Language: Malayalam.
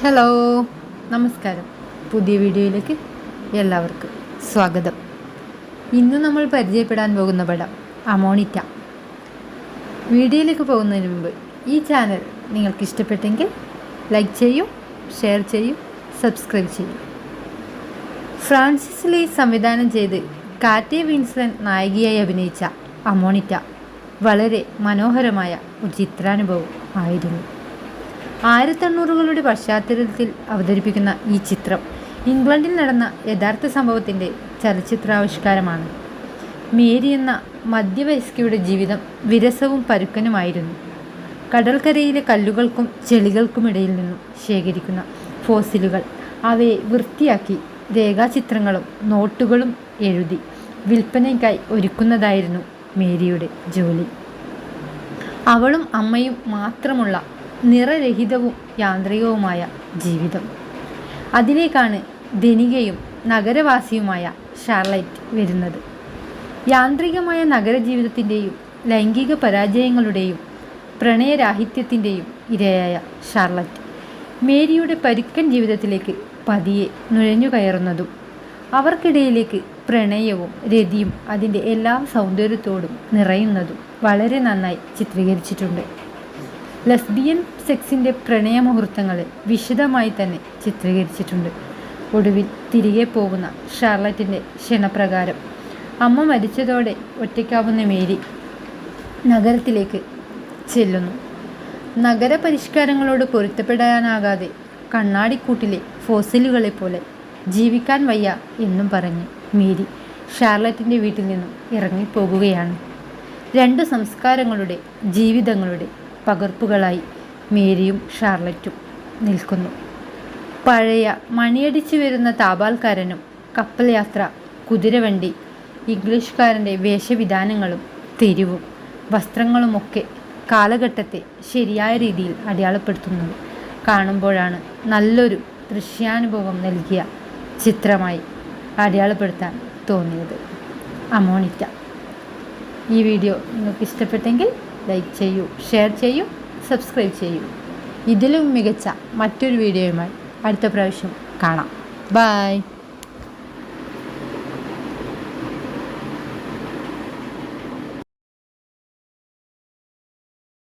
ഹലോ, നമസ്കാരം. പുതിയ വീഡിയോയിലേക്ക് എല്ലാവർക്കും സ്വാഗതം. ഇന്ന് നമ്മൾ പരിചയപ്പെടാൻ പോകുന്ന പടം അമോണിറ്റ. വീഡിയോയിലേക്ക് പോകുന്നതിന് മുമ്പ് ഈ ചാനൽ നിങ്ങൾക്ക് ഇഷ്ടപ്പെട്ടെങ്കിൽ ലൈക്ക് ചെയ്യൂ, ഷെയർ ചെയ്യൂ, സബ്സ്ക്രൈബ് ചെയ്യൂ. ഫ്രാൻസിസ് ലീ സംവിധാനം ചെയ്ത് കാറ്റെ വിൻസ്ലറ്റ് നായികയായി അഭിനയിച്ച അമോണിറ്റ വളരെ മനോഹരമായ ഒരു ചിത്രാനുഭവം ആയിരുന്നു. 1800കളുടെ പശ്ചാത്തലത്തിൽ അവതരിപ്പിക്കുന്ന ഈ ചിത്രം ഇംഗ്ലണ്ടിൽ നടന്ന യഥാർത്ഥ സംഭവത്തിൻ്റെ ചലച്ചിത്രാവിഷ്കാരമാണ്. മേരി എന്ന മധ്യവയസ്കയുടെ ജീവിതം വിരസവും പരുക്കനുമായിരുന്നു. കടൽക്കരയിലെ കല്ലുകൾക്കും ചെളികൾക്കുമിടയിൽ നിന്നും ശേഖരിക്കുന്ന ഫോസിലുകൾ, അവയെ വൃത്തിയാക്കി രേഖാചിത്രങ്ങളും നോട്ടുകളും എഴുതി വിൽപ്പനയ്ക്കായി ഒരുക്കുന്നതായിരുന്നു മേരിയുടെ ജോലി. അവളും അമ്മയും മാത്രമുള്ള നിറരഹിതവും യാന്ത്രികവുമായ ജീവിതം. അതിലേക്കാണ് ധനികയും നഗരവാസിയുമായ ഷാർലറ്റ് വരുന്നത്. യാന്ത്രികമായ നഗരജീവിതത്തിൻ്റെയും ലൈംഗിക പരാജയങ്ങളുടെയും പ്രണയരാഹിത്യത്തിൻ്റെയും ഇരയായ ഷാർലറ്റ് മേരിയുടെ പരുക്കൻ ജീവിതത്തിലേക്ക് പതിയെ നുഴഞ്ഞു കയറുന്നതും അവർക്കിടയിലേക്ക് പ്രണയവും രതിയും അതിൻ്റെ എല്ലാ സൗന്ദര്യത്തോടും നിറയുന്നതും വളരെ നന്നായി ചിത്രീകരിച്ചിട്ടുണ്ട്. ലെസ്ബിയൻ സെക്സിൻ്റെ പ്രണയമുഹൂർത്തങ്ങളെ വിശദമായി തന്നെ ചിത്രീകരിച്ചിട്ടുണ്ട്. ഒടുവിൽ തിരികെ പോകുന്ന ഷാർലറ്റിൻ്റെ ക്ഷണപ്രകാരം അമ്മ മരിച്ചതോടെ ഒറ്റയ്ക്കാവുന്ന മേരി നഗരത്തിലേക്ക് ചെല്ലുന്നു. നഗരപരിഷ്കാരങ്ങളോട് പൊരുത്തപ്പെടാനാകാതെ കണ്ണാടിക്കൂട്ടിലെ ഫോസിലുകളെ പോലെ ജീവിക്കാൻ വയ്യ എന്നും പറഞ്ഞ് മേരി ഷാർലറ്റിൻ്റെ വീട്ടിൽ നിന്നും ഇറങ്ങിപ്പോകുകയാണ്. രണ്ട് സംസ്കാരങ്ങളുടെ ജീവിതങ്ങളുടെ പകർപ്പുകളായി മേരിയും ഷാർലറ്റും നിൽക്കുന്നു. പഴയ മണിയടിച്ചു വരുന്ന താപാൽക്കാരനും കപ്പൽ യാത്ര, കുതിരവണ്ടി, ഇംഗ്ലീഷുകാരൻ്റെ വേഷവിധാനങ്ങളും തെരുവും വസ്ത്രങ്ങളുമൊക്കെ കാലഘട്ടത്തെ ശരിയായ രീതിയിൽ അടയാളപ്പെടുത്തുന്നത് കാണുമ്പോഴാണ് നല്ലൊരു ദൃശ്യാനുഭവം നൽകിയ ചിത്രമായി അടയാളപ്പെടുത്താൻ തോന്നിയത് അമോണിറ്റ. ഈ വീഡിയോ നിങ്ങൾക്ക് ഇഷ്ടപ്പെട്ടെങ്കിൽ ലൈക്ക് ചെയ്യൂ, ഷെയർ ചെയ്യൂ, സബ്സ്ക്രൈബ് ചെയ്യൂ. ഇതിലും മികച്ച മറ്റൊരു വീഡിയോയുമായി അടുത്ത പ്രാവശ്യം കാണാം. ബൈ.